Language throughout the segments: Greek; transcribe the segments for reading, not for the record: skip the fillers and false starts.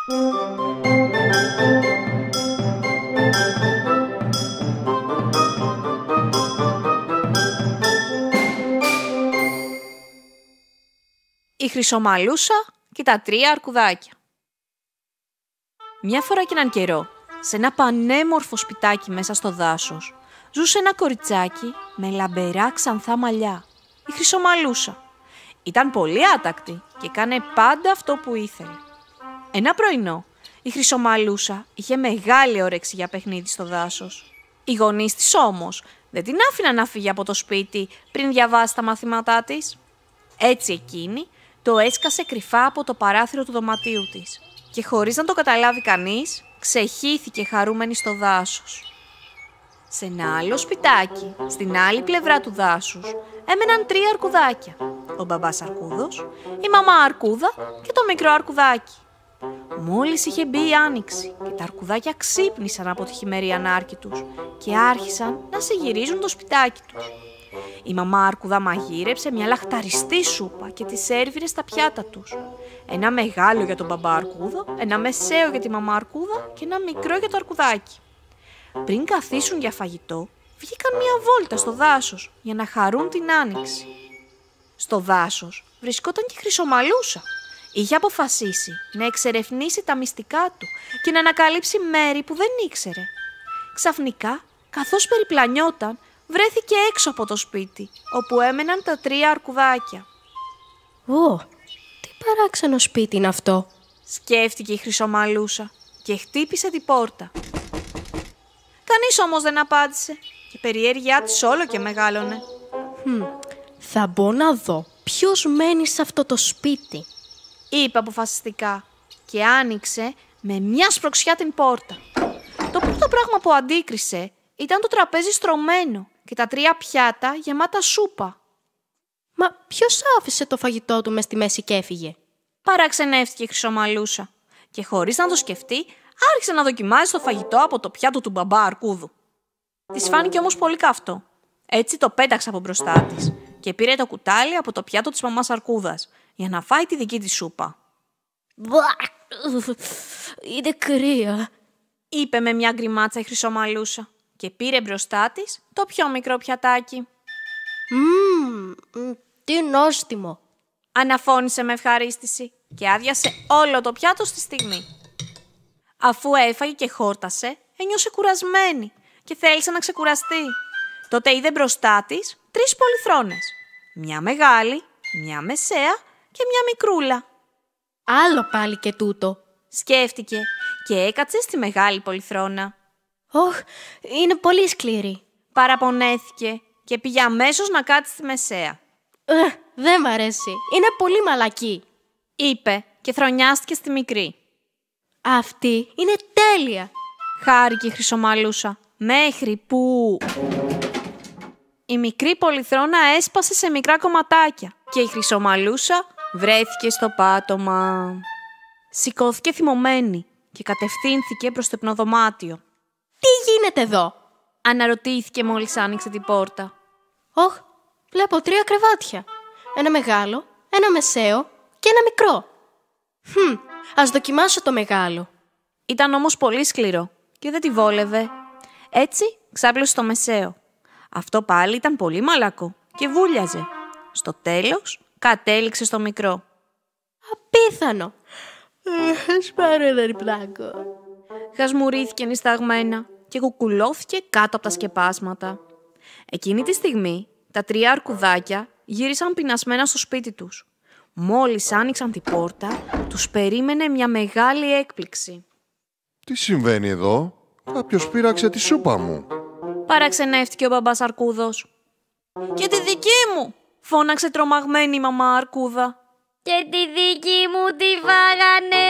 Η Χρυσομαλούσα και τα 3 αρκουδάκια. Μια φορά και έναν καιρό, σε ένα πανέμορφο σπιτάκι μέσα στο δάσος, ζούσε ένα κοριτσάκι με λαμπερά ξανθά μαλλιά, η Χρυσομαλούσα. Ήταν πολύ άτακτη και έκανε πάντα αυτό που ήθελε. Ένα πρωινό, η Χρυσομαλούσα είχε μεγάλη όρεξη για παιχνίδι στο δάσος. Οι γονείς της όμως δεν την άφηναν να φύγει από το σπίτι πριν διαβάσει τα μαθήματά της. Έτσι εκείνη το έσκασε κρυφά από το παράθυρο του δωματίου της και χωρίς να το καταλάβει κανείς, ξεχύθηκε χαρούμενη στο δάσος. Σε ένα άλλο σπιτάκι, στην άλλη πλευρά του δάσους, έμεναν 3 αρκουδάκια. Ο μπαμπάς Αρκούδος, η μαμά Αρκούδα και το μικρό αρκουδάκι. Μόλις είχε μπει η άνοιξη και τα αρκουδάκια ξύπνησαν από τη χειμερή ανάρκη τους και άρχισαν να συγυρίζουν το σπιτάκι τους. Η μαμά Αρκούδα μαγείρεψε μια λαχταριστή σούπα και τη σέρβιρε στα πιάτα τους. Ένα μεγάλο για τον μπαμπά Αρκούδο, ένα μεσαίο για τη μαμά Αρκούδα και ένα μικρό για το αρκουδάκι. Πριν καθίσουν για φαγητό, βγήκαν μια βόλτα στο δάσος για να χαρούν την άνοιξη. Στο δάσος βρισκόταν και η Χρυσομαλούσα. Είχε αποφασίσει να εξερευνήσει τα μυστικά του και να ανακαλύψει μέρη που δεν ήξερε. Ξαφνικά, καθώς περιπλανιόταν, βρέθηκε έξω από το σπίτι, όπου έμεναν τα 3 αρκουδάκια. «Ω, τι παράξενο σπίτι είναι αυτό», σκέφτηκε η Χρυσομαλούσα και χτύπησε την πόρτα. Κανείς όμως δεν απάντησε και η περιέργειά της όλο και μεγάλωνε. «Θα μπω να δω ποιος μένει σε αυτό το σπίτι», είπε αποφασιστικά και άνοιξε με μια σπρωξιά την πόρτα. Το πρώτο πράγμα που αντίκρισε ήταν το τραπέζι στρωμένο και τα 3 πιάτα γεμάτα σούπα. «Μα ποιος άφησε το φαγητό του μες στη μέση και έφυγε?» παραξενεύτηκε η Χρυσομαλούσα και χωρίς να το σκεφτεί άρχισε να δοκιμάζει το φαγητό από το πιάτο του μπαμπά Αρκούδου. Της φάνηκε όμως πολύ καυτό. Έτσι το πέταξε από μπροστά της και πήρε το κουτάλι από το πιάτο της μαμάς Αρκούδας για να φάει τη δική της σούπα. «Είναι κρύα», είπε με μια γκριμάτσα η Χρυσομαλούσα και πήρε μπροστά της το πιο μικρό πιατάκι. Τι νόστιμο», αναφώνησε με ευχαρίστηση και άδειασε όλο το πιάτο στη στιγμή. Αφού έφαγε και χόρτασε, ένιωσε κουρασμένη και θέλησε να ξεκουραστεί. Τότε είδε μπροστά της 3 πολυθρόνες. Μια μεγάλη, μια μεσαία και μια μικρούλα. «Άλλο πάλι και τούτο», σκέφτηκε και έκατσε στη μεγάλη πολυθρόνα. «Ωχ, είναι πολύ σκληρή», παραπονέθηκε και πήγε αμέσως να κάτσει στη μεσαία. «Δεν μ' αρέσει, είναι πολύ μαλακή», είπε και θρονιάστηκε στη μικρή. «Αυτή είναι τέλεια», χάρηκε η Χρυσομαλούσα, μέχρι που η μικρή πολυθρόνα έσπασε σε μικρά κομματάκια και η Χρυσομαλούσα βρέθηκε στο πάτωμα. Σηκώθηκε θυμωμένη και κατευθύνθηκε προς το υπνοδωμάτιο. «Τι γίνεται εδώ?» αναρωτήθηκε μόλις άνοιξε την πόρτα. «Ωχ, βλέπω 3 κρεβάτια. Ένα μεγάλο, ένα μεσαίο και ένα μικρό. Ας δοκιμάσω το μεγάλο». Ήταν όμως πολύ σκληρό και δεν τη βόλευε. Έτσι ξάπλωσε το μεσαίο. Αυτό πάλι ήταν πολύ μαλακό και βούλιαζε. Στο τέλος κατέληξε στο μικρό. «Απίθανο! Σπάρω ένα διπλάκο», χασμουρήθηκε νησταγμένα και κουκουλώθηκε κάτω από τα σκεπάσματα. Εκείνη τη στιγμή τα 3 αρκουδάκια γύρισαν πεινασμένα στο σπίτι τους. Μόλις άνοιξαν την πόρτα, τους περίμενε μια μεγάλη έκπληξη. «Τι συμβαίνει εδώ? Κάποιος πήραξε τη σούπα μου», παραξενεύτηκε ο μπαμπάς Αρκούδος. «Και τη δική μου», φώναξε τρομαγμένη η μαμά Αρκούδα. «Και τη δική μου τη φάγανε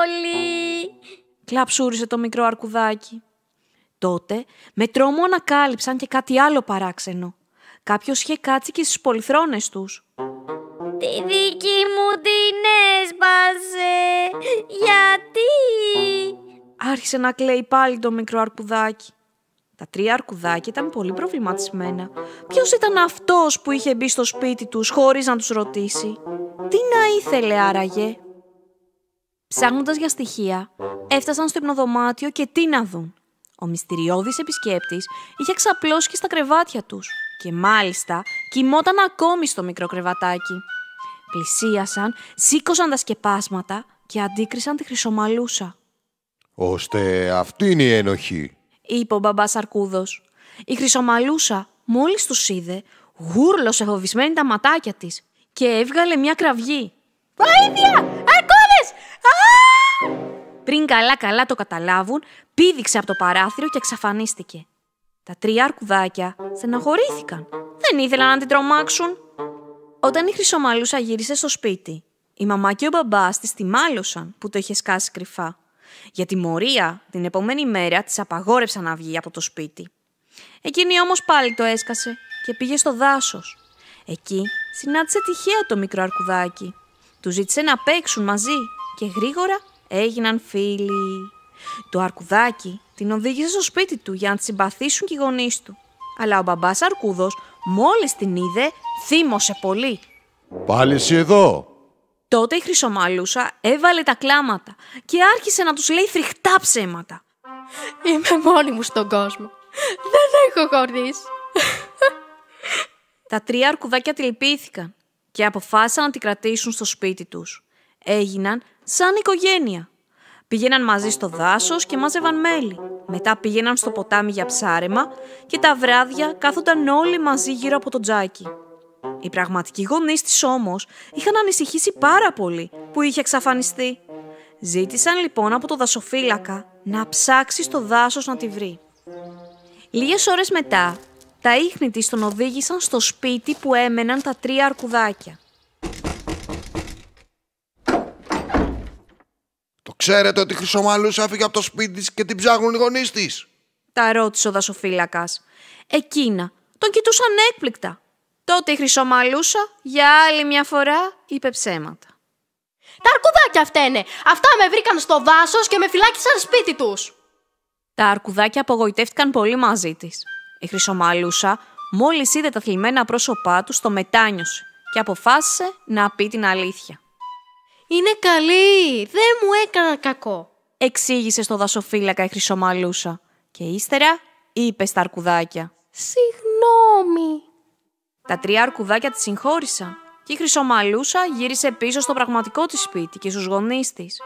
όλοι», κλαψούρισε το μικρό αρκουδάκι. Τότε με τρόμο ανακάλυψαν και κάτι άλλο παράξενο. Κάποιος είχε κάτσει και στις πολυθρόνες τους. «Τη δική μου την έσπασε, γιατί?» άρχισε να κλαίει πάλι το μικρό αρκουδάκι. Τα 3 αρκουδάκια ήταν πολύ προβληματισμένα. Ποιος ήταν αυτός που είχε μπει στο σπίτι τους χωρίς να τους ρωτήσει? Τι να ήθελε άραγε? Ψάχνοντας για στοιχεία, έφτασαν στο υπνοδωμάτιο και τι να δουν. Ο μυστηριώδης επισκέπτης είχε ξαπλώσει και στα κρεβάτια τους και μάλιστα κοιμόταν ακόμη στο μικρό κρεβατάκι. Πλησίασαν, σήκωσαν τα σκεπάσματα και αντίκρισαν τη Χρυσομαλούσα. «Ώστε αυτή είναι η ένοχη», είπε ο μπαμπάς Αρκούδος. Η Χρυσομαλούσα, μόλις τους είδε, γούρλωσε φοβισμένη τα ματάκια της και έβγαλε μια κραυγή. Βοήθεια! Αρκούδες! Πριν καλά το καταλάβουν, πήδηξε από το παράθυρο και εξαφανίστηκε. Τα 3 αρκουδάκια στεναχωρήθηκαν. Δεν ήθελαν να την τρομάξουν. Όταν η Χρυσομαλούσα γύρισε στο σπίτι, η μαμά και ο μπαμπάς της τη μάλωσαν που το είχε σκάσει κρυφά. Για τιμωρία, την επόμενη μέρα της απαγόρευσαν να βγει από το σπίτι. Εκείνη όμως πάλι το έσκασε και πήγε στο δάσος. Εκεί συνάντησε τυχαία το μικρό αρκουδάκι. Του ζήτησε να παίξουν μαζί και γρήγορα έγιναν φίλοι. Το αρκουδάκι την οδήγησε στο σπίτι του για να τη συμπαθήσουν και οι γονείς του. Αλλά ο μπαμπάς Αρκούδος μόλις την είδε θύμωσε πολύ. «Πάλι εσύ εδώ!» Τότε η Χρυσομαλούσα έβαλε τα κλάματα και άρχισε να τους λέει φρικτά ψέματα. Είμαι μόνη μου στον κόσμο. Δεν έχω γονείς. Τα 3 αρκουδάκια τη λυπήθηκαν και αποφάσισαν να την κρατήσουν στο σπίτι τους. Έγιναν σαν οικογένεια. Πήγαιναν μαζί στο δάσος και μάζευαν μέλι. Μετά πήγαιναν στο ποτάμι για ψάρεμα και τα βράδια κάθονταν όλοι μαζί γύρω από το τζάκι. Οι πραγματικοί γονείς της όμως είχαν ανησυχήσει πάρα πολύ που είχε εξαφανιστεί. Ζήτησαν λοιπόν από το δασοφύλακα να ψάξει στο δάσος να τη βρει. Λίγες ώρες μετά, τα ίχνη της τον οδήγησαν στο σπίτι που έμεναν τα 3 αρκουδάκια. «Το ξέρετε ότι η Χρυσομαλούσα έφυγε από το σπίτι της και την ψάχνουν οι γονείς της?» τα ρώτησε ο δασοφύλακας. Εκείνα τον κοιτούσαν έκπληκτα. Τότε η Χρυσομαλούσα για άλλη μια φορά είπε ψέματα. Τα αρκουδάκια φταίνε. Αυτά με βρήκαν στο δάσος και με φυλάκισαν σπίτι τους. Τα αρκουδάκια απογοητεύτηκαν πολύ μαζί της. Η Χρυσομαλούσα μόλις είδε τα θλιμμένα πρόσωπά τους το μετάνιωσε και αποφάσισε να πει την αλήθεια. Είναι καλή. Δεν μου έκαναν κακό. Εξήγησε στο δασοφύλακα η Χρυσομαλούσα και ύστερα είπε στα αρκουδάκια. Συγγνώμη. Τα 3 αρκουδάκια τη συγχώρησαν και η Χρυσομαλούσα γύρισε πίσω στο πραγματικό της σπίτι και στους γονείς της.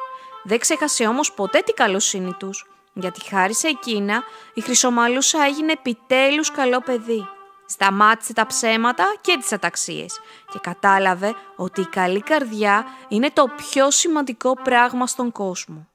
Δεν ξέχασε όμως ποτέ την καλοσύνη τους, γιατί χάρη σε εκείνα η Χρυσομαλούσα έγινε επιτέλους καλό παιδί. Σταμάτησε τα ψέματα και τις αταξίες και κατάλαβε ότι η καλή καρδιά είναι το πιο σημαντικό πράγμα στον κόσμο.